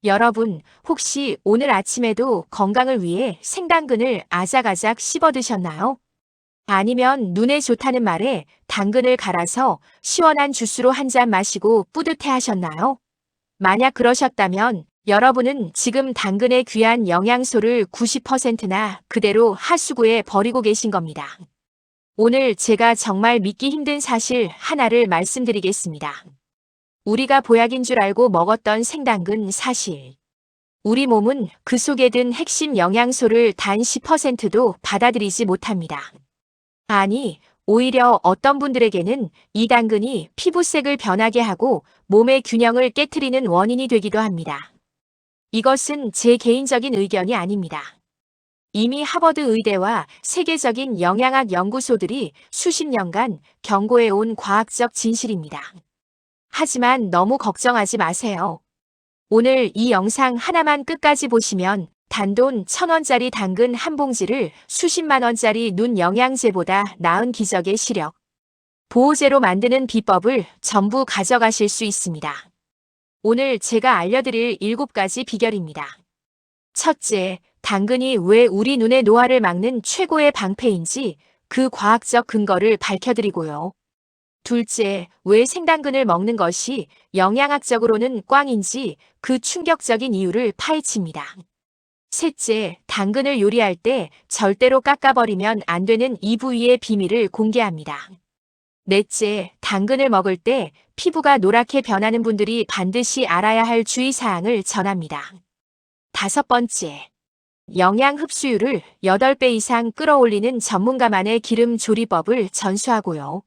여러분, 혹시 오늘 아침에도 건강을 위해 생당근을 아작아작 씹어 드셨나요? 아니면 눈에 좋다는 말에 당근을 갈아서 시원한 주스로 한 잔 마시고 뿌듯해 하셨나요? 만약 그러셨다면 여러분은 지금 당근의 귀한 영양소를 90%나 그대로 하수구에 버리고 계신 겁니다. 오늘 제가 정말 믿기 힘든 사실 하나를 말씀드리겠습니다. 우리가 보약인 줄 알고 먹었던 생당근 사실. 우리 몸은 그 속에 든 핵심 영양소를 단 10%도 받아들이지 못합니다. 아니, 오히려 어떤 분들에게는 이 당근이 피부색을 변하게 하고 몸의 균형을 깨트리는 원인이 되기도 합니다. 이것은 제 개인적인 의견이 아닙니다. 이미 하버드 의대와 세계적인 영양학 연구소들이 수십 년간 경고해온 과학적 진실입니다. 하지만 너무 걱정하지 마세요. 오늘 이 영상 하나만 끝까지 보시면 단돈 1,000원짜리 당근 한 봉지를 수십만 원짜리 눈 영양제보다 나은 기적의 시력, 보호제로 만드는 비법을 전부 가져가실 수 있습니다. 오늘 제가 알려드릴 7가지 비결입니다. 첫째, 당근이 왜 우리 눈의 노화를 막는 최고의 방패인지 그 과학적 근거를 밝혀드리고요. 둘째, 왜 생당근을 먹는 것이 영양학적으로는 꽝인지 그 충격적인 이유를 파헤칩니다. 셋째, 당근을 요리할 때 절대로 깎아버리면 안 되는 이 부위의 비밀을 공개합니다. 넷째, 당근을 먹을 때 피부가 노랗게 변하는 분들이 반드시 알아야 할 주의사항을 전합니다. 다섯 번째, 영양 흡수율을 8배 이상 끌어올리는 전문가만의 기름 조리법을 전수하고요.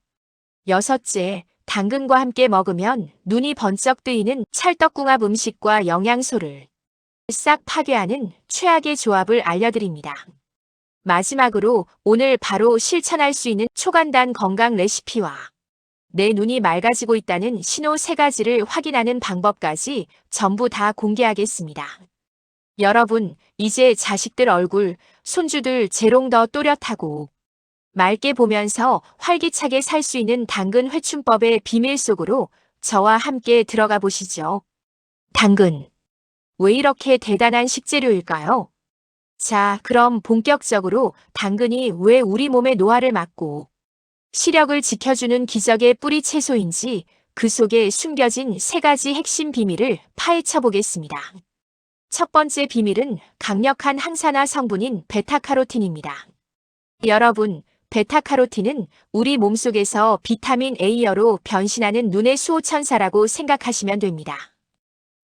여섯째, 당근과 함께 먹으면 눈이 번쩍 뜨이는 찰떡궁합 음식과 영양소를 싹 파괴하는 최악의 조합을 알려드립니다. 마지막으로 오늘 바로 실천할 수 있는 초간단 건강 레시피와 내 눈이 맑아지고 있다는 신호 3가지를 확인하는 방법까지 전부 다 공개하겠습니다. 여러분, 이제 자식들 얼굴, 손주들 재롱 더 또렷하고 맑게 보면서 활기차게 살 수 있는 당근 회춘법의 비밀 속으로 저와 함께 들어가 보시죠. 당근. 왜 이렇게 대단한 식재료일까요? 자, 그럼 본격적으로 당근이 왜 우리 몸의 노화를 막고 시력을 지켜주는 기적의 뿌리 채소인지 그 속에 숨겨진 3가지 핵심 비밀을 파헤쳐 보겠습니다. 첫 번째 비밀은 강력한 항산화 성분인 베타카로틴입니다. 여러분, 베타카로틴은 우리 몸속에서 비타민 A여로 변신하는 눈의 수호천사라고 생각하시면 됩니다.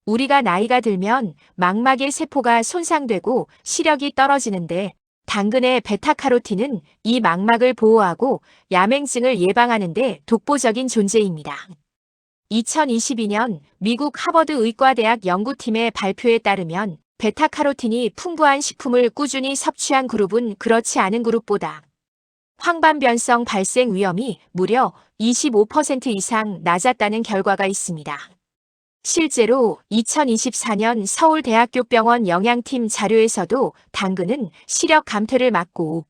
우리가 나이가 들면 망막의 세포가 손상되고 시력이 떨어지는데 당근의 베타카로틴은 이 망막을 보호하고 야맹증을 예방하는 데 독보적인 존재입니다. 2022년 미국 하버드 의과대학 연구팀의 발표에 따르면 베타카로틴이 풍부한 식품을 꾸준히 섭취한 그룹은 그렇지 않은 그룹보다 황반변성 발생 위험이 무려 25% 이상 낮았다는 결과가 있습니다. 실제로 2024년 서울대학교병원 영양팀 자료에서도 당근은 시력 감퇴를 막고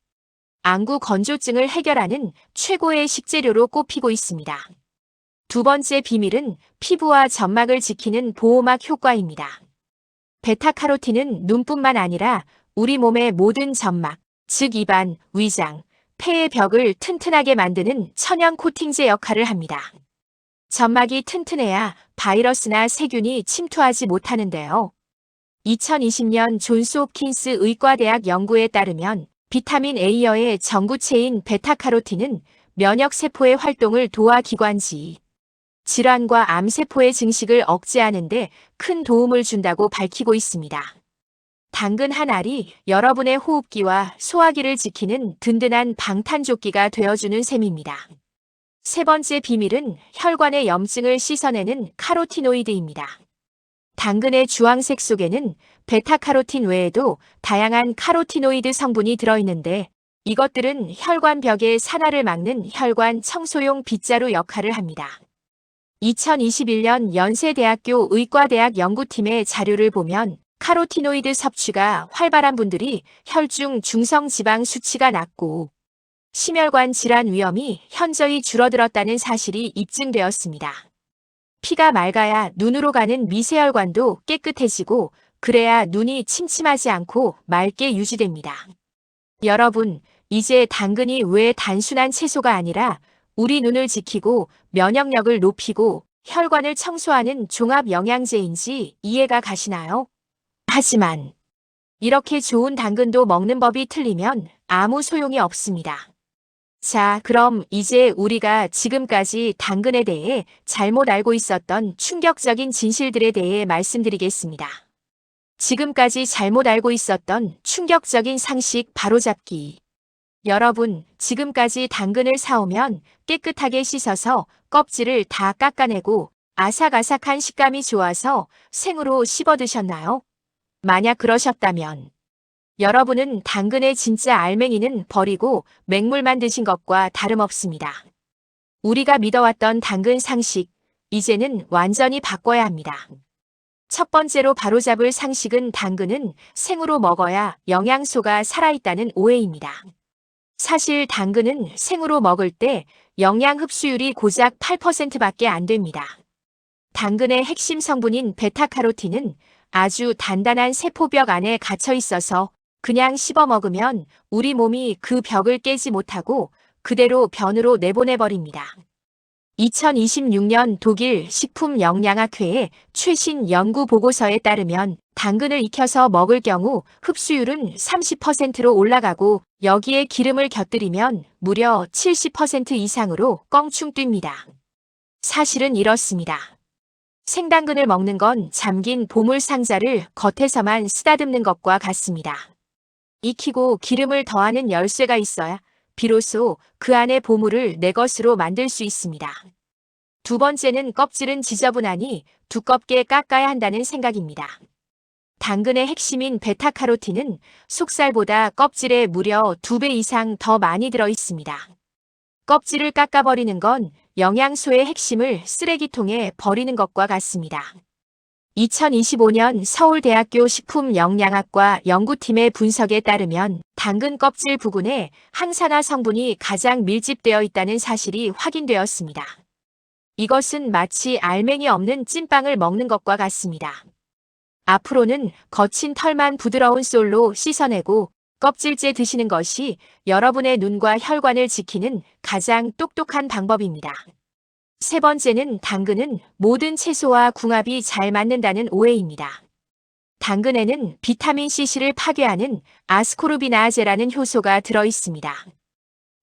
안구 건조증을 해결하는 최고의 식재료로 꼽히고 있습니다. 두 번째 비밀은 피부와 점막을 지키는 보호막 효과입니다. 베타카로틴은 눈뿐만 아니라 우리 몸의 모든 점막, 즉 입안, 위장, 폐의 벽을 튼튼하게 만드는 천연 코팅제 역할을 합니다. 점막이 튼튼해야 바이러스나 세균이 침투하지 못하는데요. 2020년 존스 홉킨스 의과대학 연구에 따르면 비타민 A여의 전구체인 베타카로틴은 면역세포의 활동을 도와 기관지, 질환과 암세포의 증식을 억제하는 데 큰 도움을 준다고 밝히고 있습니다. 당근 한 알이 여러분의 호흡기와 소화기를 지키는 든든한 방탄조끼가 되어주는 셈입니다. 세 번째 비밀은 혈관의 염증을 씻어내는 카로티노이드입니다. 당근의 주황색 속에는 베타카로틴 외에도 다양한 카로티노이드 성분이 들어있는데 이것들은 혈관 벽의 산화를 막는 혈관 청소용 빗자루 역할을 합니다. 2021년 연세대학교 의과대학 연구팀의 자료를 보면 카로티노이드 섭취가 활발한 분들이 혈중 중성지방 수치가 낮고 심혈관 질환 위험이 현저히 줄어들었다는 사실이 입증되었습니다. 피가 맑아야 눈으로 가는 미세혈관도 깨끗해지고 그래야 눈이 침침하지 않고 맑게 유지됩니다. 여러분, 이제 당근이 왜 단순한 채소가 아니라 우리 눈을 지키고 면역력을 높이고 혈관을 청소하는 종합 영양제인지 이해가 가시나요? 하지만 이렇게 좋은 당근도 먹는 법이 틀리면 아무 소용이 없습니다. 자, 그럼 이제 우리가 지금까지 당근에 대해 잘못 알고 있었던 충격적인 진실들에 대해 말씀드리겠습니다. 지금까지 잘못 알고 있었던 충격적인 상식 바로잡기. 여러분, 지금까지 당근을 사오면 깨끗하게 씻어서 껍질을 다 깎아내고 아삭아삭한 식감이 좋아서 생으로 씹어 드셨나요? 만약 그러셨다면 여러분은 당근의 진짜 알맹이는 버리고 맹물만 드신 것과 다름없습니다. 우리가 믿어왔던 당근 상식, 이제는 완전히 바꿔야 합니다. 첫 번째로 바로잡을 상식은 당근은 생으로 먹어야 영양소가 살아있다는 오해입니다. 사실 당근은 생으로 먹을 때 영양 흡수율이 고작 8%밖에 안 됩니다. 당근의 핵심 성분인 베타카로틴은 아주 단단한 세포벽 안에 갇혀 있어서 그냥 씹어 먹으면 우리 몸이 그 벽을 깨지 못하고 그대로 변으로 내보내버립니다. 2026년 독일 식품영양학회의 최신 연구 보고서에 따르면 당근을 익혀서 먹을 경우 흡수율은 30%로 올라가고 여기에 기름을 곁들이면 무려 70% 이상으로 껑충 뜁니다. 사실은 이렇습니다. 생당근을 먹는 건 잠긴 보물 상자를 겉에서만 쓰다듬는 것과 같습니다. 익히고 기름을 더하는 열쇠가 있어야 비로소 그 안의 보물을 내 것으로 만들 수 있습니다. 두 번째는 껍질은 지저분하니 두껍게 깎아야 한다는 생각입니다. 당근의 핵심인 베타카로틴은 속살보다 껍질에 무려 2배 이상 더 많이 들어 있습니다. 껍질을 깎아버리는 건 영양소의 핵심을 쓰레기통에 버리는 것과 같습니다. 2025년 서울대학교 식품영양학과 연구팀의 분석에 따르면 당근 껍질 부분에 항산화 성분이 가장 밀집되어 있다는 사실이 확인되었습니다. 이것은 마치 알맹이 없는 찐빵을 먹는 것과 같습니다. 앞으로는 거친 털만 부드러운 솔로 씻어내고 껍질째 드시는 것이 여러분의 눈과 혈관을 지키는 가장 똑똑한 방법입니다. 세 번째는 당근은 모든 채소와 궁합이 잘 맞는다는 오해입니다. 당근에는 비타민 C를 파괴하는 아스코르비나아제라는 효소가 들어있습니다.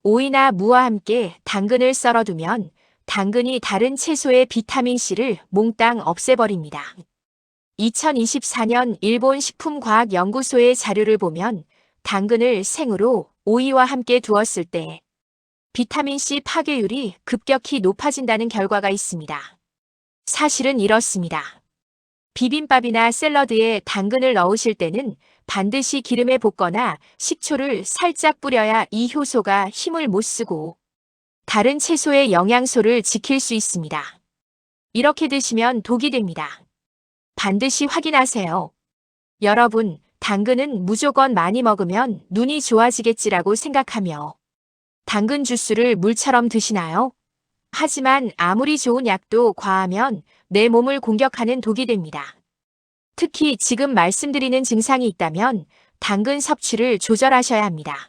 오이나 무와 함께 당근을 썰어두면 당근이 다른 채소의 비타민 C를 몽땅 없애버립니다. 2024년 일본 식품과학연구소의 자료를 보면 당근을 생으로 오이와 함께 두었을 때 비타민C 파괴율이 급격히 높아진다는 결과가 있습니다. 사실은 이렇습니다. 비빔밥이나 샐러드에 당근을 넣으실 때는 반드시 기름에 볶거나 식초를 살짝 뿌려야 이 효소가 힘을 못 쓰고 다른 채소의 영양소를 지킬 수 있습니다. 이렇게 드시면 독이 됩니다. 반드시 확인하세요. 여러분, 당근은 무조건 많이 먹으면 눈이 좋아지겠지라고 생각하며 당근 주스를 물처럼 드시나요? 하지만 아무리 좋은 약도 과하면 내 몸을 공격하는 독이 됩니다. 특히 지금 말씀드리는 증상이 있다면 당근 섭취를 조절하셔야 합니다.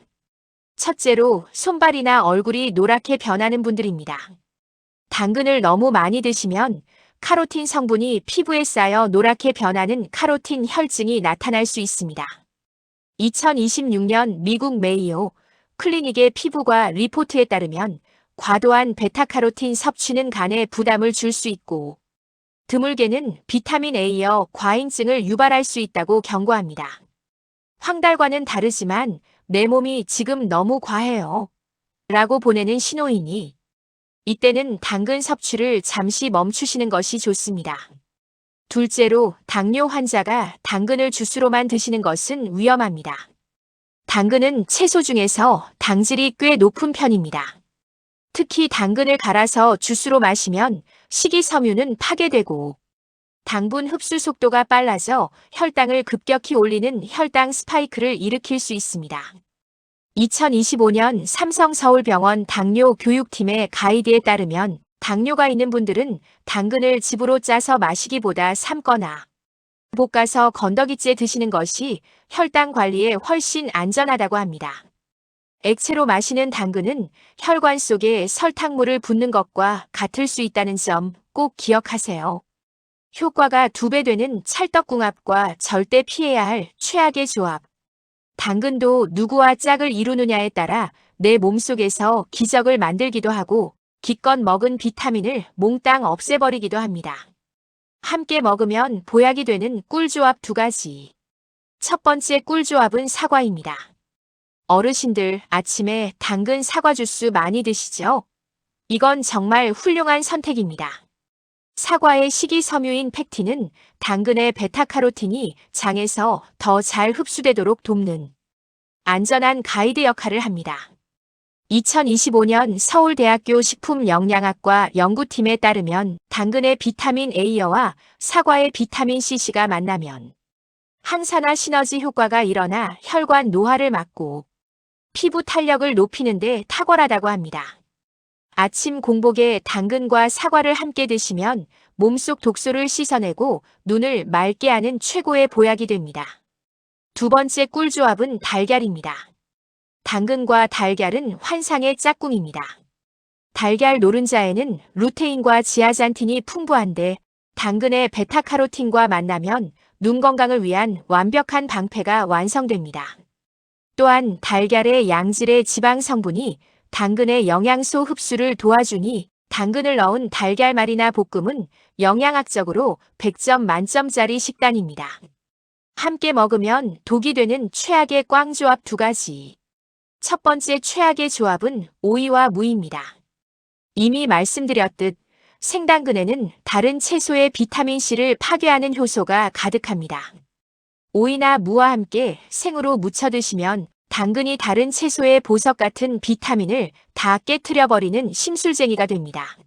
첫째로 손발이나 얼굴이 노랗게 변하는 분들입니다. 당근을 너무 많이 드시면 카로틴 성분이 피부에 쌓여 노랗게 변하는 카로틴 혈증이 나타날 수 있습니다. 2026년 미국 메이오 클리닉의 피부과 리포트에 따르면 과도한 베타카로틴 섭취는 간에 부담을 줄 수 있고 드물게는 비타민 A여 과잉증을 유발할 수 있다고 경고합니다. 황달과는 다르지만 내 몸이 지금 너무 과해요. 라고 보내는 신호이니 이때는 당근 섭취를 잠시 멈추시는 것이 좋습니다. 둘째로 당뇨 환자가 당근을 주스로만 드시는 것은 위험합니다. 당근은 채소 중에서 당질이 꽤 높은 편입니다. 특히 당근을 갈아서 주스로 마시면 식이섬유는 파괴되고 당분 흡수 속도가 빨라져 혈당을 급격히 올리는 혈당 스파이크를 일으킬 수 있습니다. 2025년 삼성서울병원 당뇨 교육팀의 가이드에 따르면 당뇨가 있는 분들은 당근을 즙으로 짜서 마시기보다 삶거나 볶아서 건더기째 드시는 것이 혈당 관리에 훨씬 안전하다고 합니다. 액체로 마시는 당근은 혈관 속에 설탕물을 붓는 것과 같을 수 있다는 점 꼭 기억하세요. 효과가 2배 되는 찰떡궁합과 절대 피해야 할 최악의 조합. 당근도 누구와 짝을 이루느냐에 따라 내 몸속에서 기적을 만들기도 하고 기껏 먹은 비타민을 몽땅 없애버리기도 합니다. 함께 먹으면 보약이 되는 꿀조합 2가지. 첫 번째 꿀조합은 사과입니다. 어르신들 아침에 당근 사과 주스 많이 드시죠? 이건 정말 훌륭한 선택입니다. 사과의 식이섬유인 팩틴은 당근의 베타카로틴이 장에서 더 잘 흡수되도록 돕는 안전한 가이드 역할을 합니다. 2025년 서울대학교 식품영양학과 연구팀에 따르면 당근의 비타민 A와 사과의 비타민 C가 만나면 항산화 시너지 효과가 일어나 혈관 노화를 막고 피부 탄력을 높이는 데 탁월하다고 합니다. 아침 공복에 당근과 사과를 함께 드시면 몸속 독소를 씻어내고 눈을 맑게 하는 최고의 보약이 됩니다. 2번째 꿀조합은 달걀입니다. 당근과 달걀은 환상의 짝꿍입니다. 달걀 노른자에는 루테인과 지아잔틴이 풍부한데 당근의 베타카로틴과 만나면 눈 건강을 위한 완벽한 방패가 완성됩니다. 또한 달걀의 양질의 지방 성분이 당근의 영양소 흡수를 도와주니 당근을 넣은 달걀말이나 볶음은 영양학적으로 100점 만점짜리 식단입니다. 함께 먹으면 독이 되는 최악의 꽝조합 2가지. 첫 번째 최악의 조합은 오이와 무입니다. 이미 말씀드렸듯 생당근에는 다른 채소의 비타민C를 파괴하는 효소가 가득합니다. 오이나 무와 함께 생으로 무쳐 드시면 당근이 다른 채소의 보석 같은 비타민을 다 깨트려버리는 심술쟁이가 됩니다.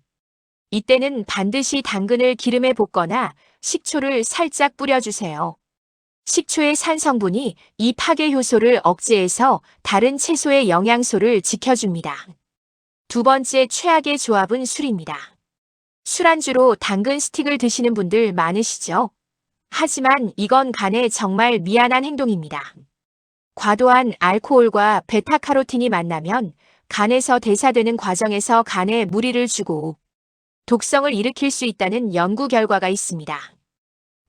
이때는 반드시 당근을 기름에 볶거나 식초를 살짝 뿌려주세요. 식초의 산 성분이 이 파괴 효소를 억제해서 다른 채소의 영양소를 지켜줍니다. 2번째 최악의 조합은 술입니다. 술안주로 당근 스틱을 드시는 분들 많으시죠? 하지만 이건 간에 정말 미안한 행동입니다. 과도한 알코올과 베타카로틴이 만나면 간에서 대사되는 과정에서 간에 무리를 주고 독성을 일으킬 수 있다는 연구 결과가 있습니다.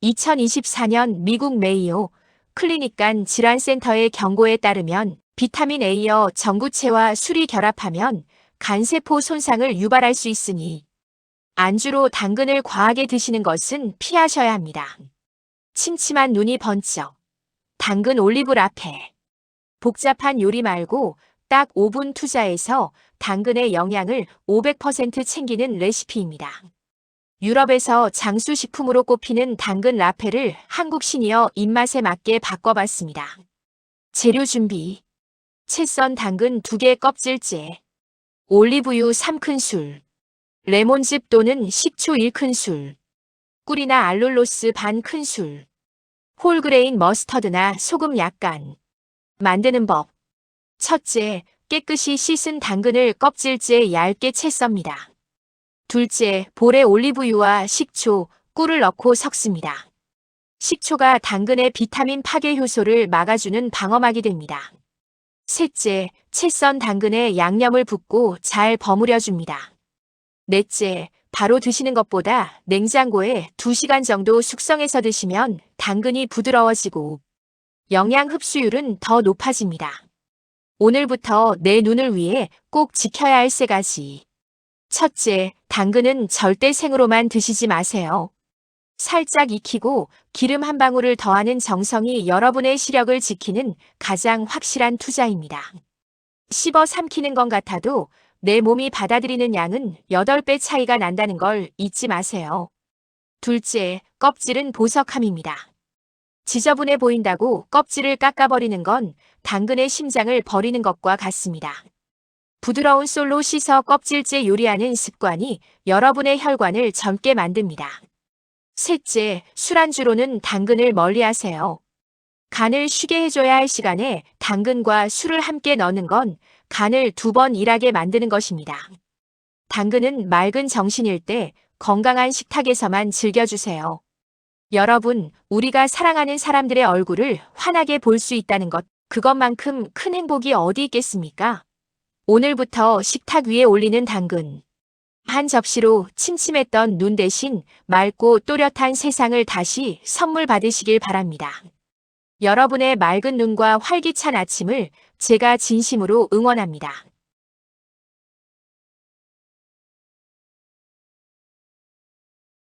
2024년 미국 메이오 클리닉간 질환센터의 경고에 따르면 비타민 A여 전구체와 술이 결합하면 간세포 손상을 유발할 수 있으니 안주로 당근을 과하게 드시는 것은 피하셔야 합니다. 침침한 눈이 번쩍. 당근 올리브 라페. 복잡한 요리 말고 딱 5분 투자해서 당근의 영양을 500% 챙기는 레시피입니다. 유럽에서 장수식품으로 꼽히는 당근 라페를 한국 시니어 입맛에 맞게 바꿔봤습니다. 재료 준비. 채 썬 당근 2개 껍질째. 올리브유 3큰술. 레몬즙 또는 식초 1큰술. 꿀이나 알룰로스 반 큰술. 홀그레인 머스터드나 소금 약간. 만드는 법. 첫째, 깨끗이 씻은 당근을 껍질째 얇게 채 썹니다. 둘째, 볼에 올리브유와 식초, 꿀을 넣고 섞습니다. 식초가 당근의 비타민 파괴 효소를 막아주는 방어막이 됩니다. 셋째, 채 썬 당근에 양념을 붓고 잘 버무려 줍니다. 넷째, 바로 드시는 것보다 냉장고에 2시간 정도 숙성해서 드시면 당근이 부드러워지고 영양 흡수율은 더 높아집니다. 오늘부터 내 눈을 위해 꼭 지켜야 할 3가지. 첫째, 당근은 절대 생으로만 드시지 마세요. 살짝 익히고 기름 한 방울을 더하는 정성이 여러분의 시력을 지키는 가장 확실한 투자입니다. 씹어 삼키는 것 같아도 내 몸이 받아들이는 양은 8배 차이가 난다는 걸 잊지 마세요. 둘째, 껍질은 보석함입니다. 지저분해 보인다고 껍질을 깎아버리는 건 당근의 심장을 버리는 것과 같습니다. 부드러운 솔로 씻어 껍질째 요리하는 습관이 여러분의 혈관을 젊게 만듭니다. 셋째, 술안주로는 당근을 멀리하세요. 간을 쉬게 해줘야 할 시간에 당근과 술을 함께 넣는 건 간을 2번 일하게 만드는 것입니다. 당근은 맑은 정신일 때 건강한 식탁에서만 즐겨주세요. 여러분, 우리가 사랑하는 사람들의 얼굴을 환하게 볼 수 있다는 것, 그것만큼 큰 행복이 어디 있겠습니까? 오늘부터 식탁 위에 올리는 당근. 한 접시로 침침했던 눈 대신 맑고 또렷한 세상을 다시 선물 받으시길 바랍니다. 여러분의 맑은 눈과 활기찬 아침을 제가 진심으로 응원합니다.